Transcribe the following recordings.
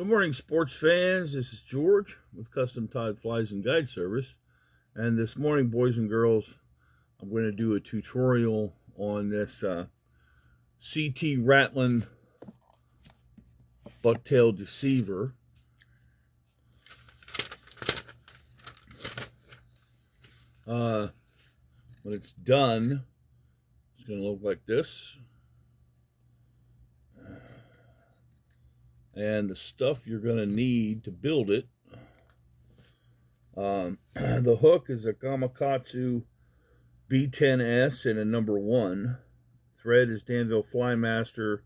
Good morning, sports fans. This is George with Custom Tied Flies and Guide Service. And this morning, boys and girls, I'm going to do a tutorial on this CT Rattlin Bucktail Deceiver. When it's done, it's going to look like this. And the stuff you're going to need to build it. The hook is a Gamakatsu B10S and a number 1. Thread is Danville Flymaster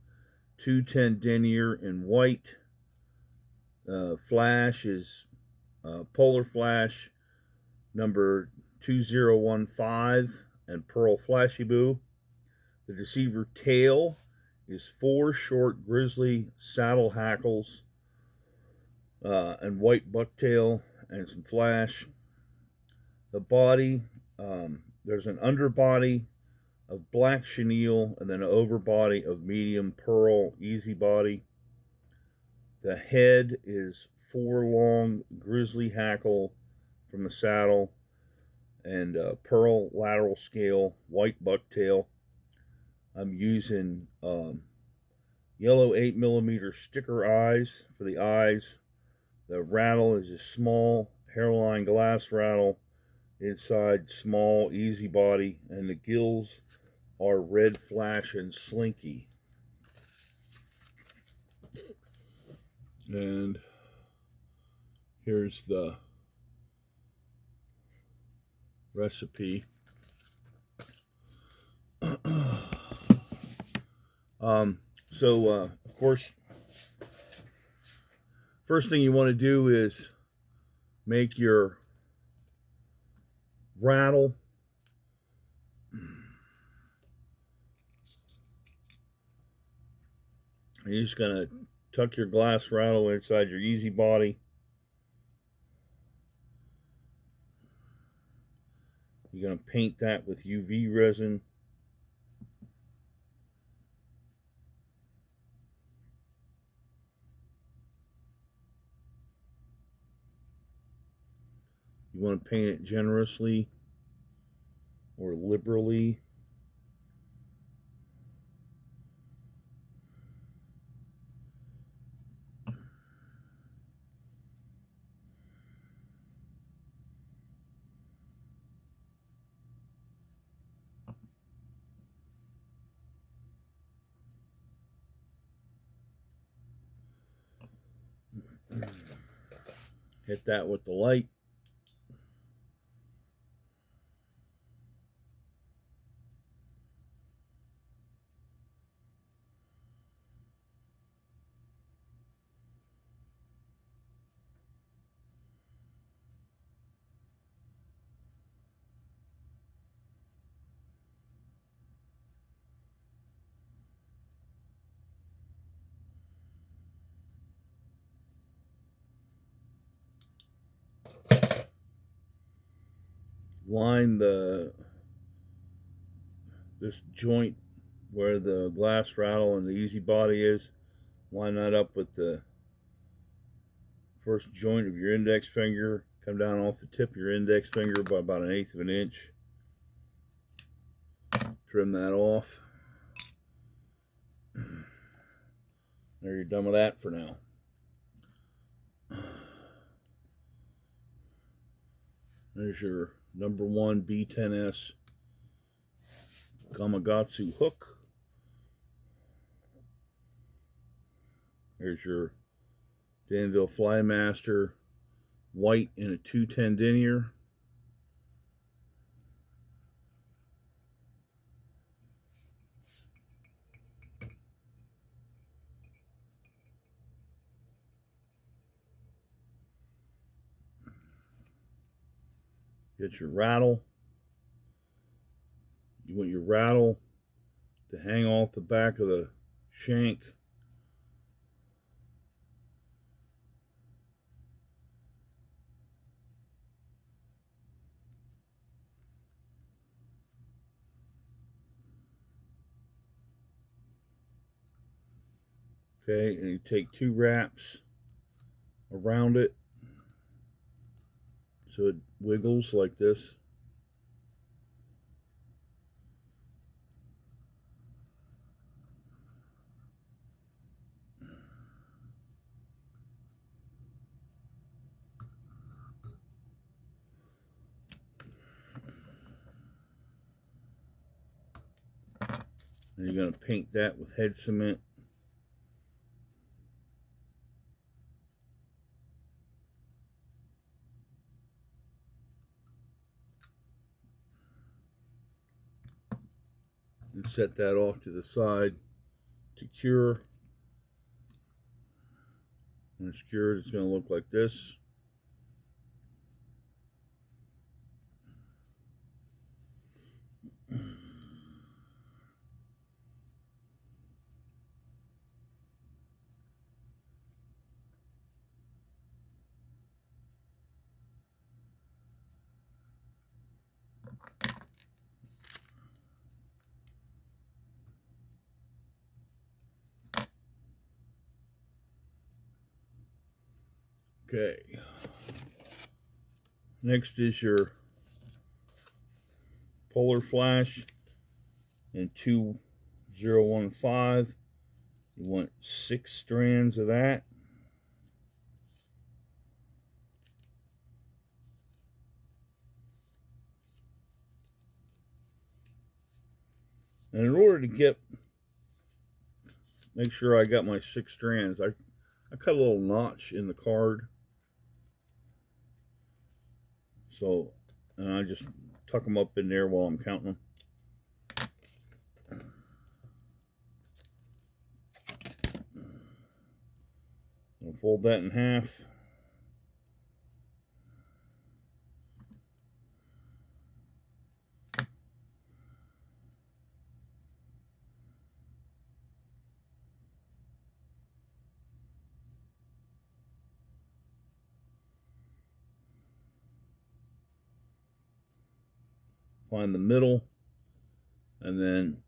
210 denier in white. Flash is Polar Flash number 2015 and Pearl Flahybou. The Deceiver Tail is 4 short grizzly saddle hackles and white bucktail and some flash. The body, there's an underbody of black chenille and then an overbody of medium pearl easy body. The head is 4 long grizzly hackle from the saddle and pearl lateral scale white bucktail. I'm using yellow 8mm sticker eyes for the eyes. The rattle is a small hareline glass rattle, inside small easy body, and the gills are red flash and slinky. And here's the recipe. Of course, first thing you want to do is make your rattle. You're just going to tuck your glass rattle inside your easy body. You're going to paint that with UV resin. You want to paint it generously or liberally. Hit that with the light. Line this joint where the glass rattle and the easy body is. Line that up with the first joint of your index finger. Come down off the tip of your index finger by about 1/8 of an inch. Trim that off. There, you're done with that for now. There's your number 1 B10S Gamakatsu hook. There's your Danville Flymaster white in a 210 denier. Get your rattle. You want your rattle to hang off the back of the shank. Okay, and you take 2 wraps around it so it wiggles like this. And you're going to paint that with head cement. And set that off to the side to cure. When it's cured, it's going to look like this. Okay. Next is your polar flash in 2015. You want 6 strands of that. And in order to make sure I got my 6 strands, I cut a little notch in the card. So, and I just tuck them up in there while I'm counting them. I'll fold that in half. Find the middle, and then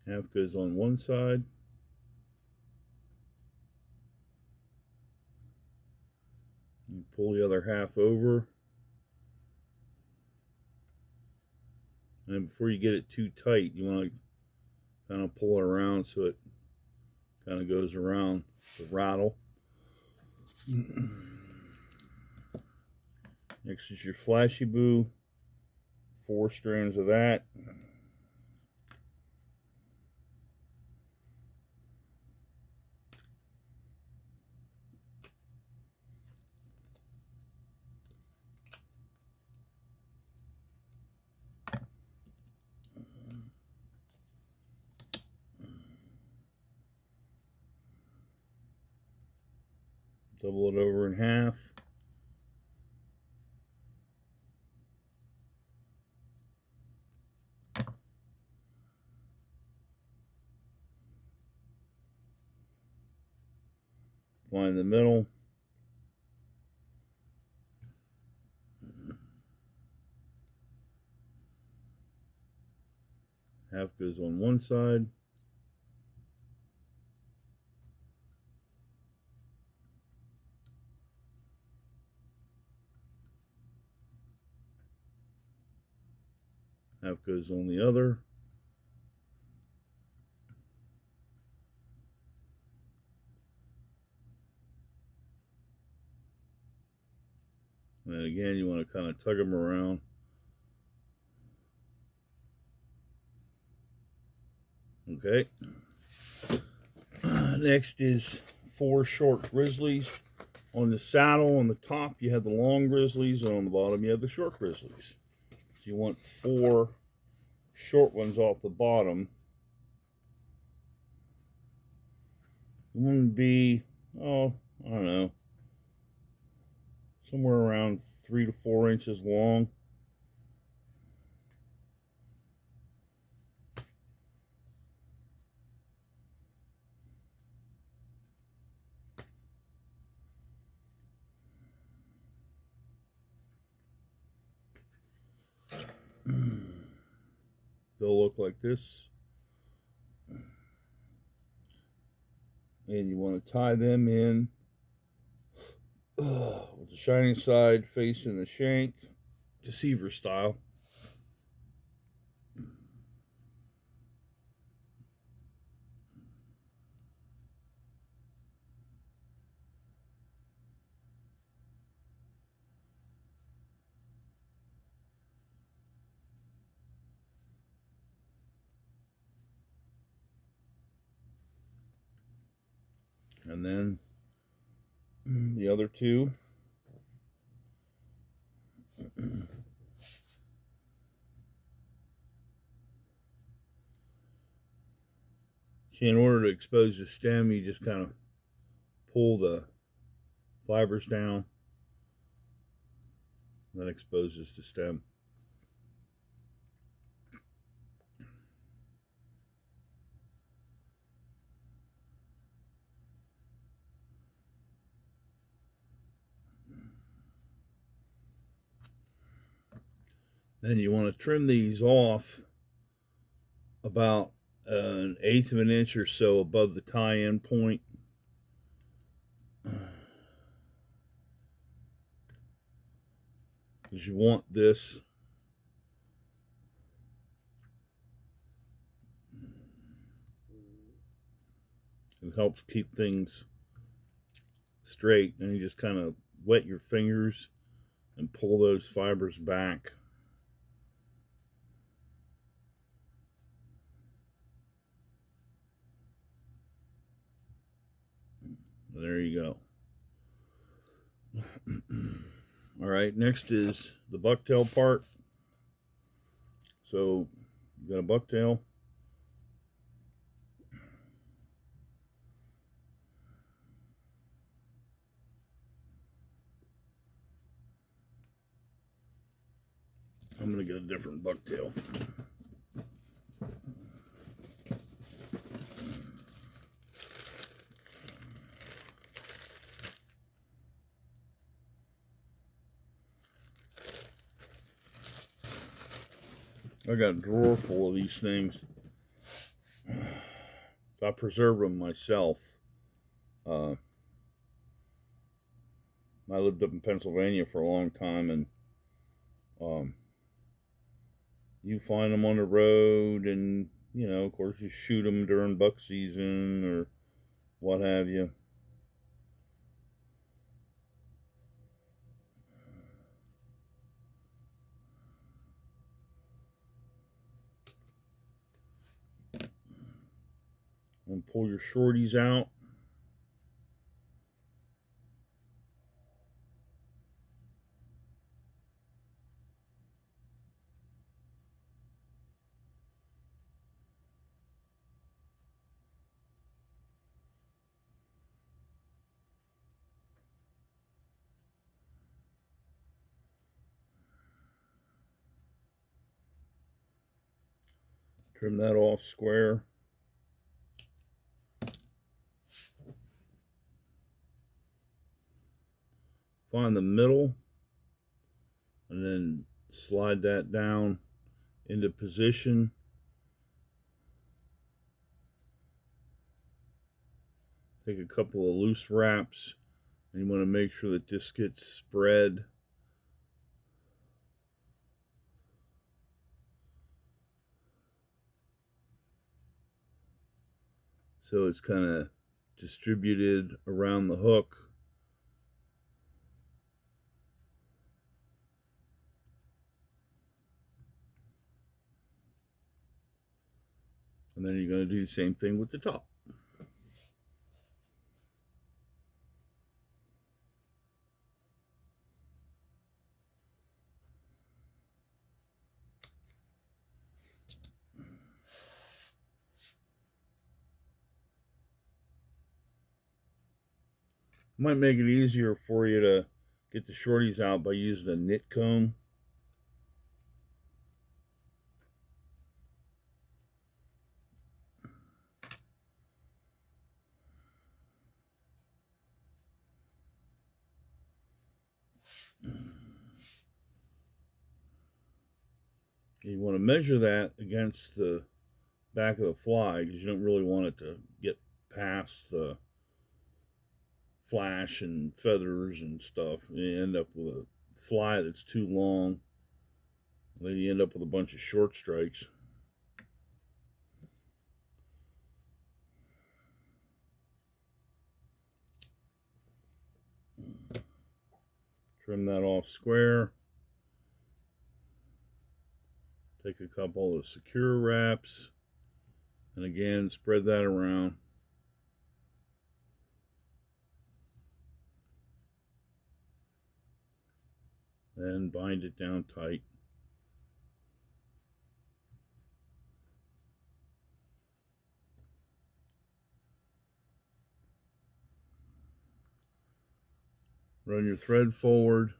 half goes on one side. And pull the other half over. And before you get it too tight, you want to kind of pull it around so it kind of goes around the rattle. Next is your Flahybou, 4 strands of that. Double it over in half. Find the middle. Half goes on one side. Half goes on the other. And again, you want to kind of tug them around. Okay. Next is 4 short grizzlies. On the saddle, on the top, you have the long grizzlies, and on the bottom, you have the short grizzlies. So you want 4 short ones off the bottom. One would be, oh, I don't know, somewhere around 3 to 4 inches long. they'll look like this. And you want to tie them in with the shining side facing the shank, Deceiver style. And then the other two. See, in order to expose the stem, you just kind of pull the fibers down. That exposes the stem. Then you want to trim these off about 1/8 of an inch or so above the tie-in point. Because you want this it helps keep things straight. And you just kind of wet your fingers and pull those fibers back. There you go. All right, next is the bucktail part. So you got a bucktail. I'm going to get a different bucktail. I got a drawer full of these things. I preserve them myself. I lived up in Pennsylvania for a long time, and you find them on the road, and you know, of course, you shoot them during buck season or what have you. And pull your shorties out. Trim that off square. Find the middle and then slide that down into position. Take a couple of loose wraps, and you want to make sure that this gets spread. So it's kind of distributed around the hook. And then you're going to do the same thing with the top. Might make it easier for you to get the shorties out by using a knit comb. You want to measure that against the back of the fly because you don't really want it to get past the flash and feathers and stuff. You end up with a fly that's too long. Then you end up with a bunch of short strikes. Trim that off square. Take a couple of secure wraps. And again, spread that around. Then bind it down tight. Run your thread forward.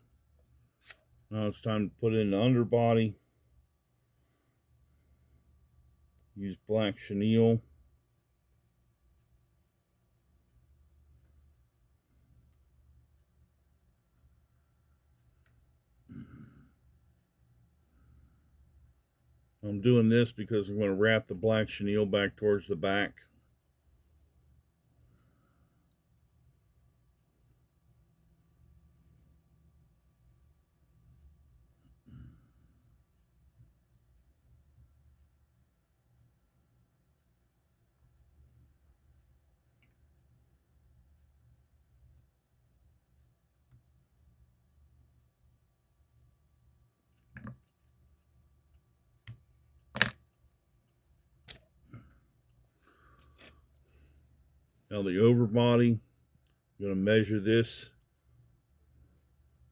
Now it's time to put in the underbody. Use black chenille. I'm doing this because I'm going to wrap the black chenille back towards the back. Now the overbody, you're going to measure this.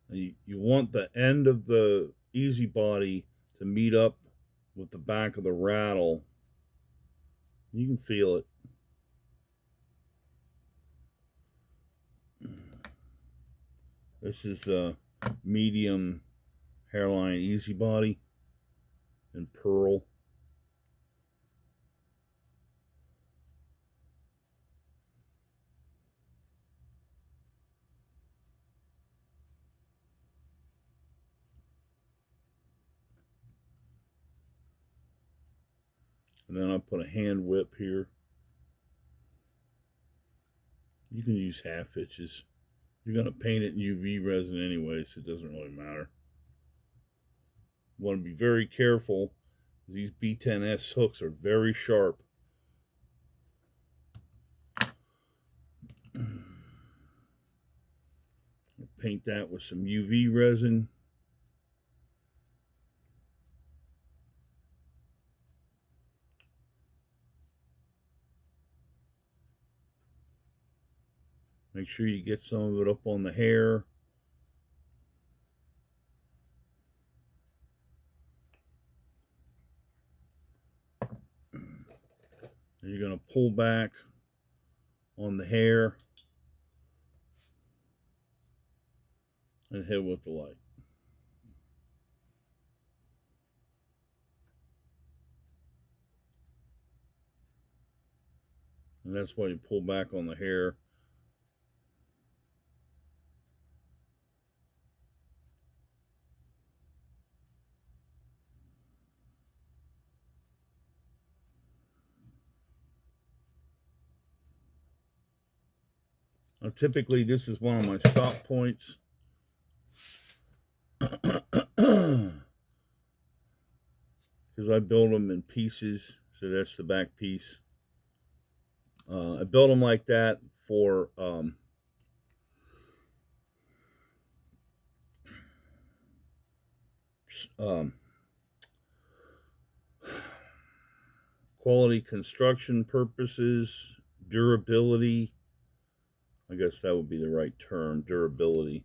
You want the end of the easy body to meet up with the back of the rattle. You can feel it. This is a medium hairline easy body in pearl. And then I'll put a hand whip here. You can use half inches. You're going to paint it in UV resin anyway, so it doesn't really matter. You want to be very careful. These B10S hooks are very sharp. Paint that with some UV resin. Make sure you get some of it up on the hair. And you're going to pull back on the hair and hit with the light. And that's why you pull back on the hair. Now, typically, this is one of my stop points. Because I build them in pieces. So that's the back piece. I build them like that for quality construction purposes, durability. I guess that would be the right term, durability.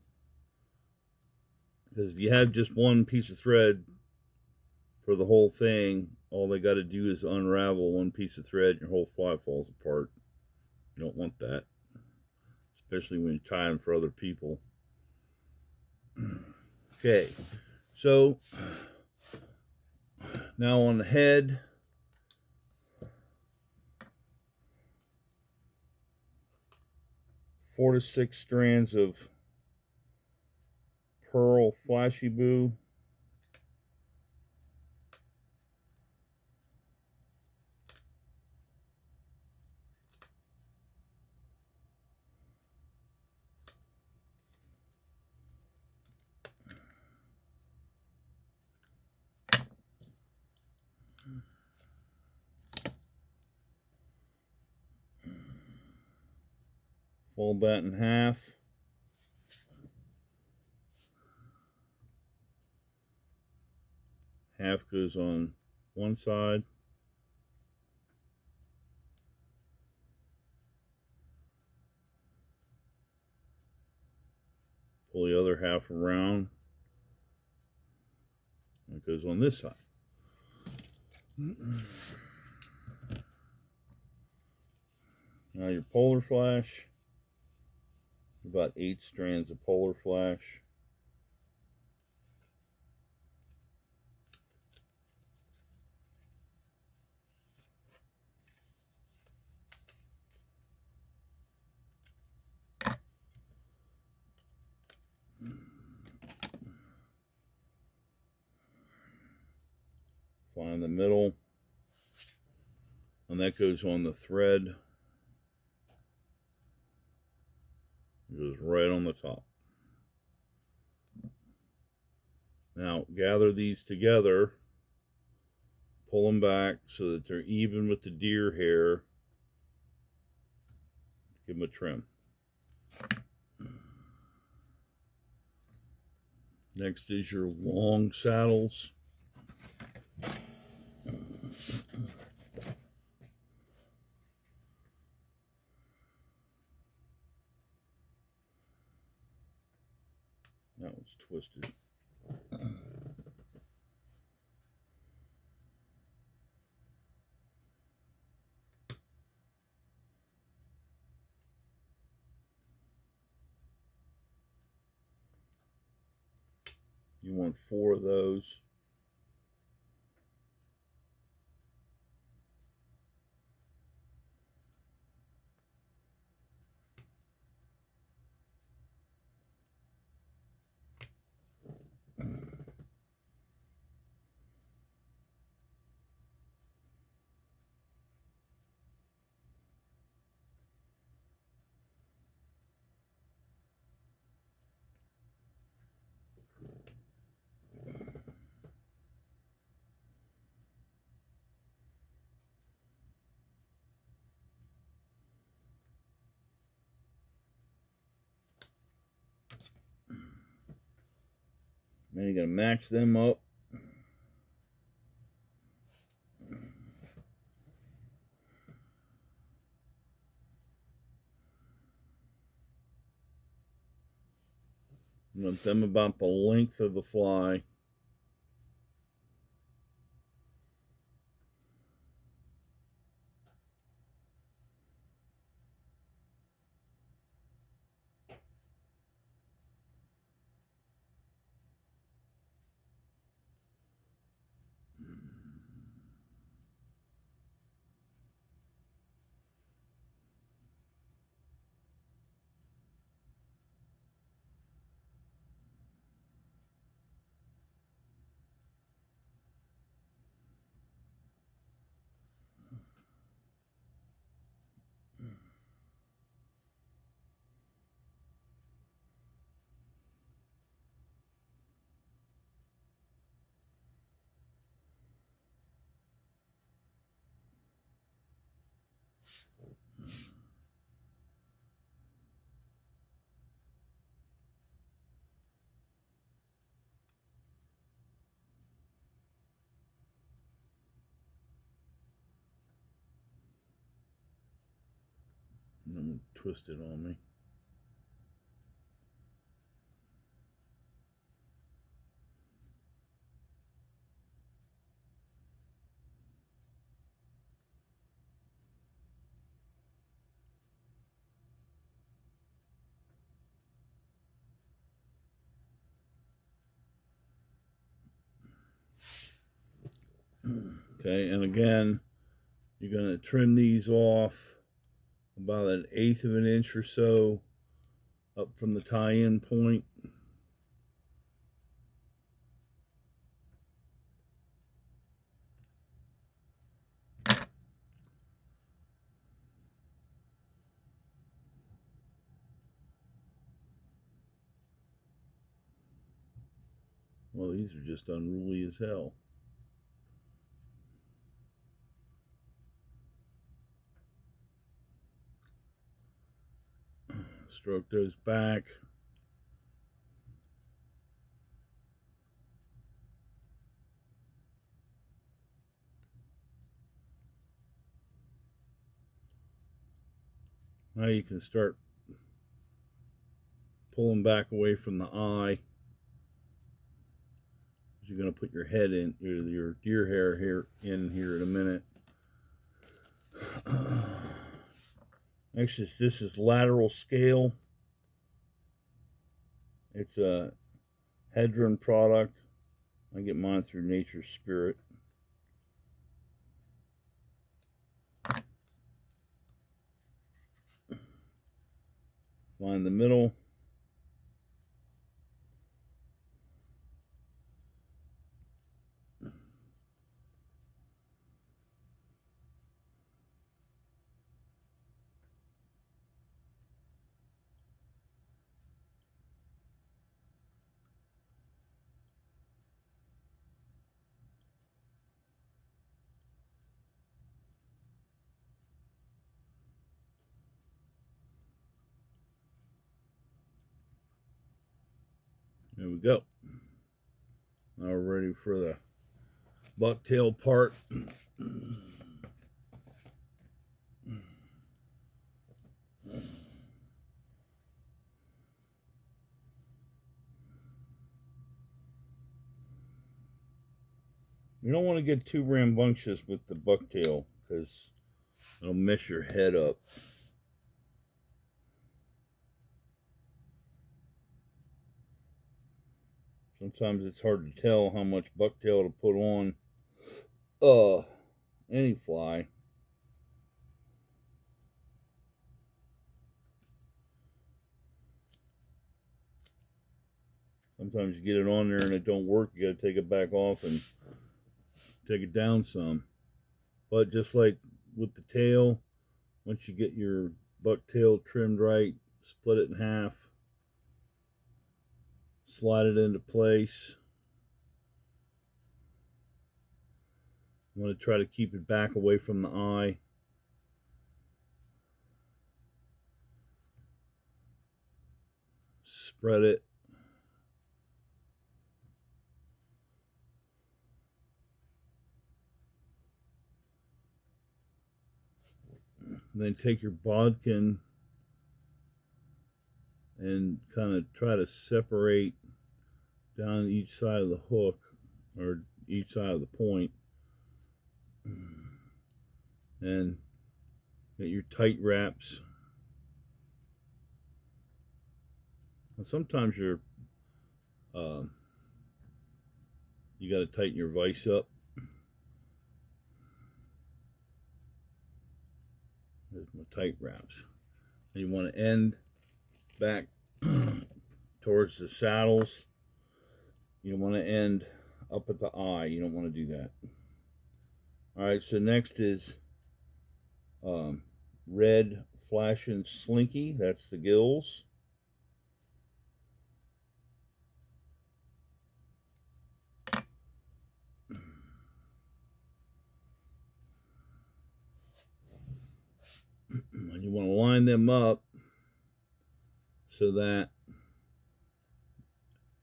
Because if you have just one piece of thread for the whole thing, all they got to do is unravel one piece of thread and your whole fly falls apart. You don't want that, especially when you tie them for other people. Okay, so now on the head, four to six strands of pearl Flahybou. Fold that in half. Half goes on one side. Pull the other half around. It goes on this side. Now your polar flash. About 8 strands of polar flash. Find the middle, and that goes on the thread. It goes right on the top. Now gather these together, pull them back so that they're even with the deer hair. Give them a trim. Next is your long saddles. That one's twisted. You want 4 of those. Then you're going to match them up. You want them about the length of the fly. And then twist it on me. Okay, and again, you're going to trim these off about 1/8 of an inch or so up from the tie-in point. Well, these are just unruly as hell. Stroke those back. Now you can start pulling back away from the eye. You're going to put your head in, your deer hair here in here in a minute. Next is, this is lateral scale. It's a Hedron product. I get mine through Nature's Spirit. Find the middle. There we go. Now we're ready for the bucktail part. You don't want to get too rambunctious with the bucktail because it'll mess your head up. Sometimes it's hard to tell how much bucktail to put on any fly. Sometimes you get it on there and it don't work. You got to take it back off and take it down some. But just like with the tail, once you get your bucktail trimmed right, split it in half, slide it into place. You want to try to keep it back away from the eye. Spread it. And then take your bodkin and kind of try to separate down each side of the hook or each side of the point. And get your tight wraps. And sometimes you got to tighten your vise up. There's my tight wraps. And you want to end back towards the saddles. You want to end up at the eye. You don't want to do that. All right, so next is red flashing Slinky. That's the Gills. And you want to line them up so that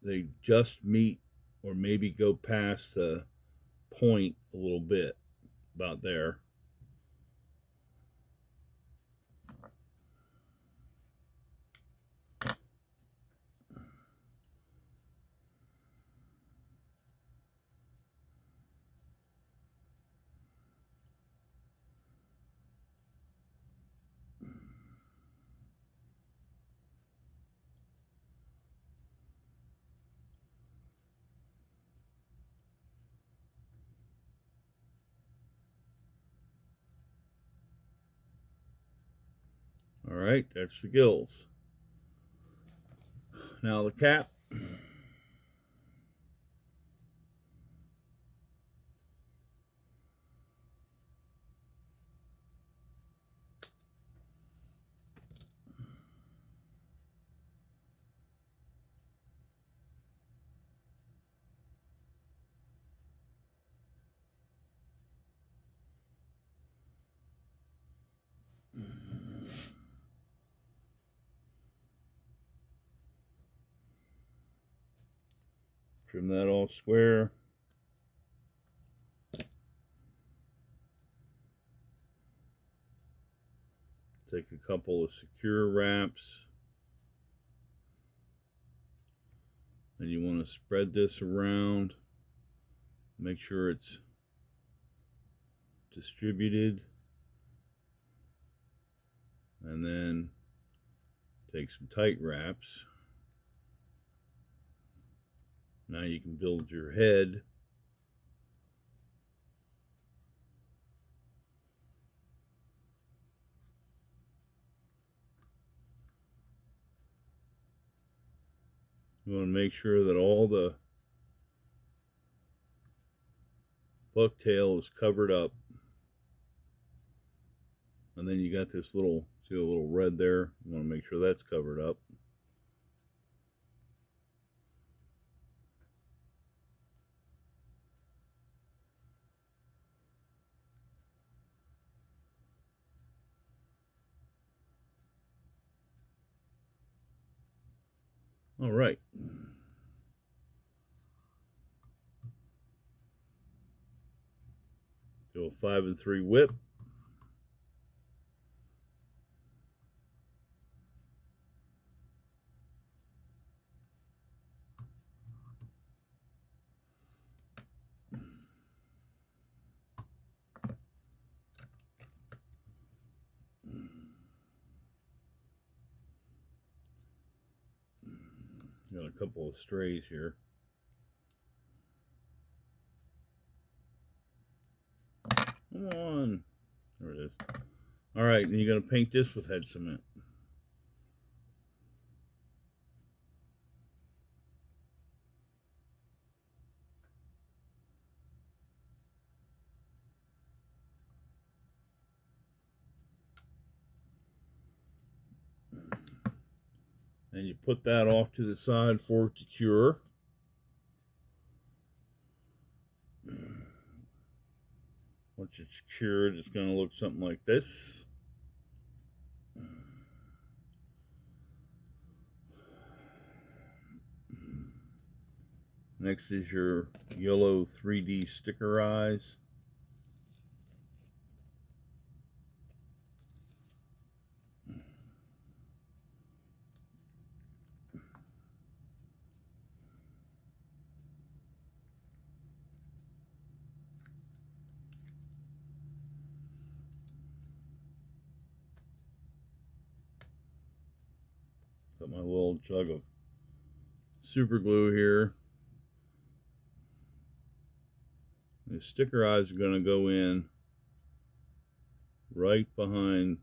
they just meet or maybe go past the point a little bit, about there. All right, that's the Gills. Now the cap. Trim that all square. Take a couple of secure wraps. And you want to spread this around. Make sure it's distributed. And then take some tight wraps. Now you can build your head. You want to make sure that all the bucktail is covered up. And then you got this little, see the little red there? You want to make sure that's covered up. All right. Do a 5 and 3 whip. Got a couple of strays here. Come on. There it is. All right, and you're going to paint this with head cement. And you put that off to the side for it to cure. Once it's cured, it's going to look something like this. Next is your yellow 3D sticker eyes. Got my little jug of super glue here. The sticker eyes are going to go in right behind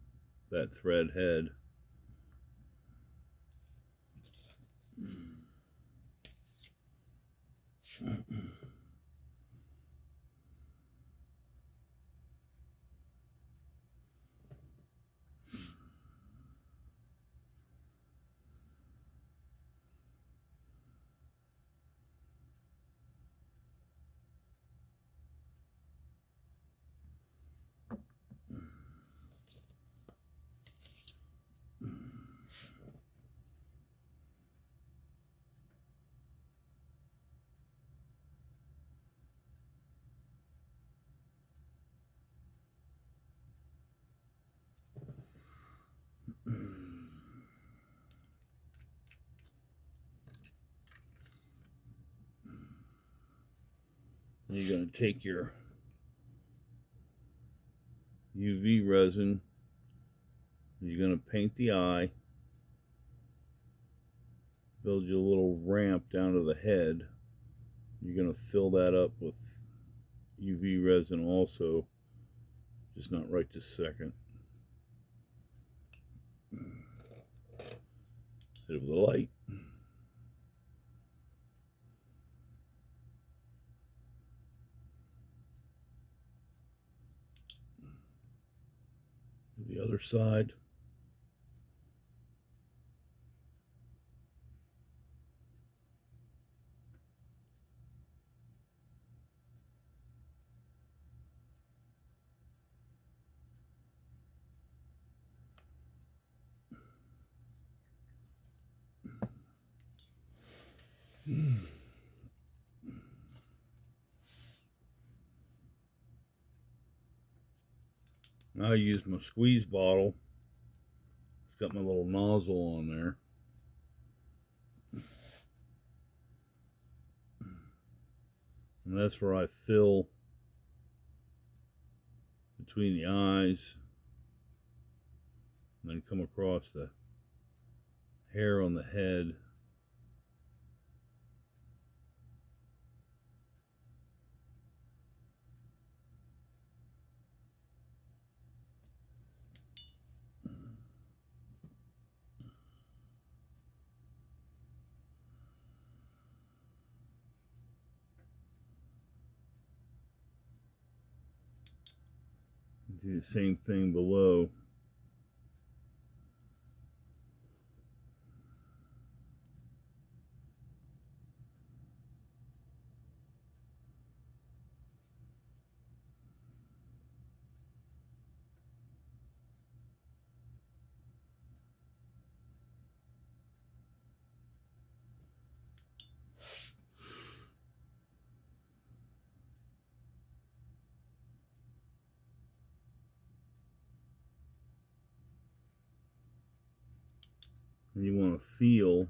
that thread head. You're going to take your UV resin, you're going to paint the eye, build you a little ramp down to the head. You're going to fill that up with UV resin also, just not right this second. Hit it with the light. The other side. I use my squeeze bottle. It's got my little nozzle on there. And that's where I fill between the eyes and then come across the hair on the head. Do the same thing below. And you want to feel,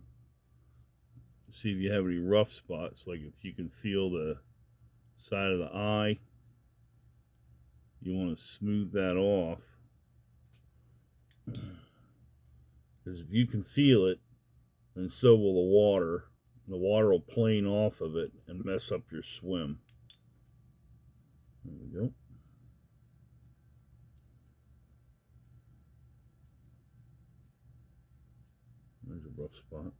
see if you have any rough spots, like if you can feel the side of the eye, you want to smooth that off. Because if you can feel it, then so will the water. The water will plane off of it and mess up your swim. There we go. There's a rough spot.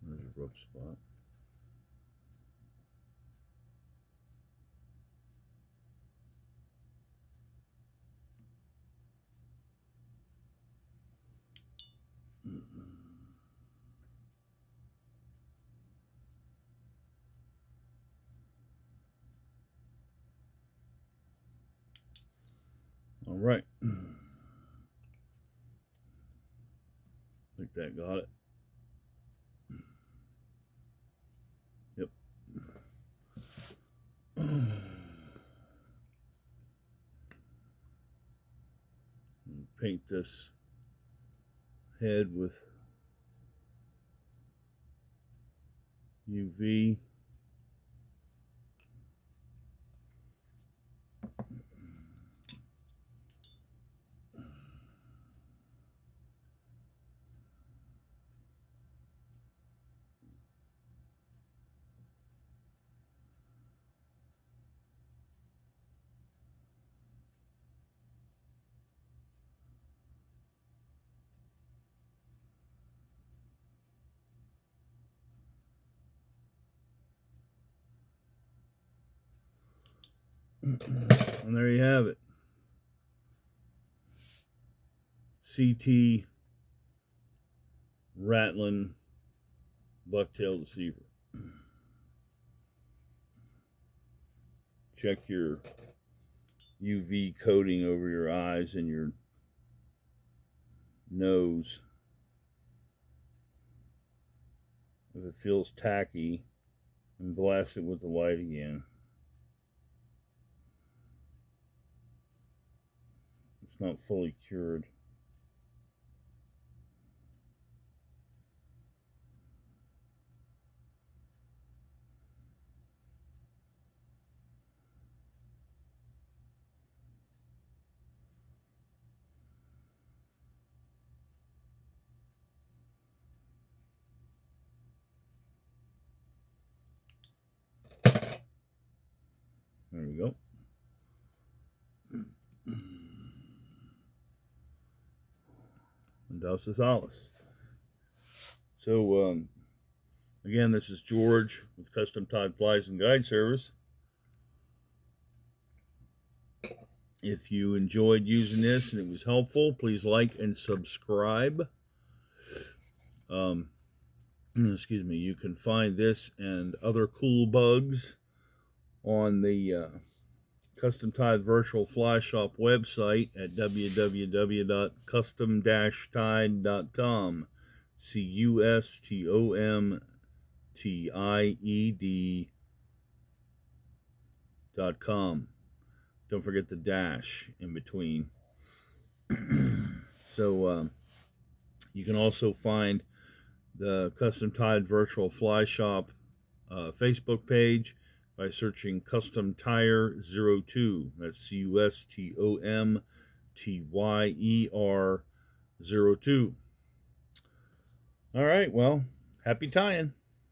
There's a rough spot. All right. I think that got it. Yep. Paint this head with UV. And there you have it. CT Rattlin Bucktail Deceiver. Check your UV coating over your eyes and your nose. If it feels tacky, and blast it with the light again. It's not fully cured. There we go. And Dos Alice. So, again, this is George with Custom Tied Flies and Guide Service. If you enjoyed using this and it was helpful, please like and subscribe. Excuse me. You can find this and other cool bugs on the Custom Tide Virtual Fly Shop website at www.custom-tied.com. CUSTOMTIED.com. Don't forget the dash in between. So you can also find the Custom Tide Virtual Fly Shop Facebook page by searching Custom Tire 02. That's CUSTOMTYER 02. All right, well, happy tying.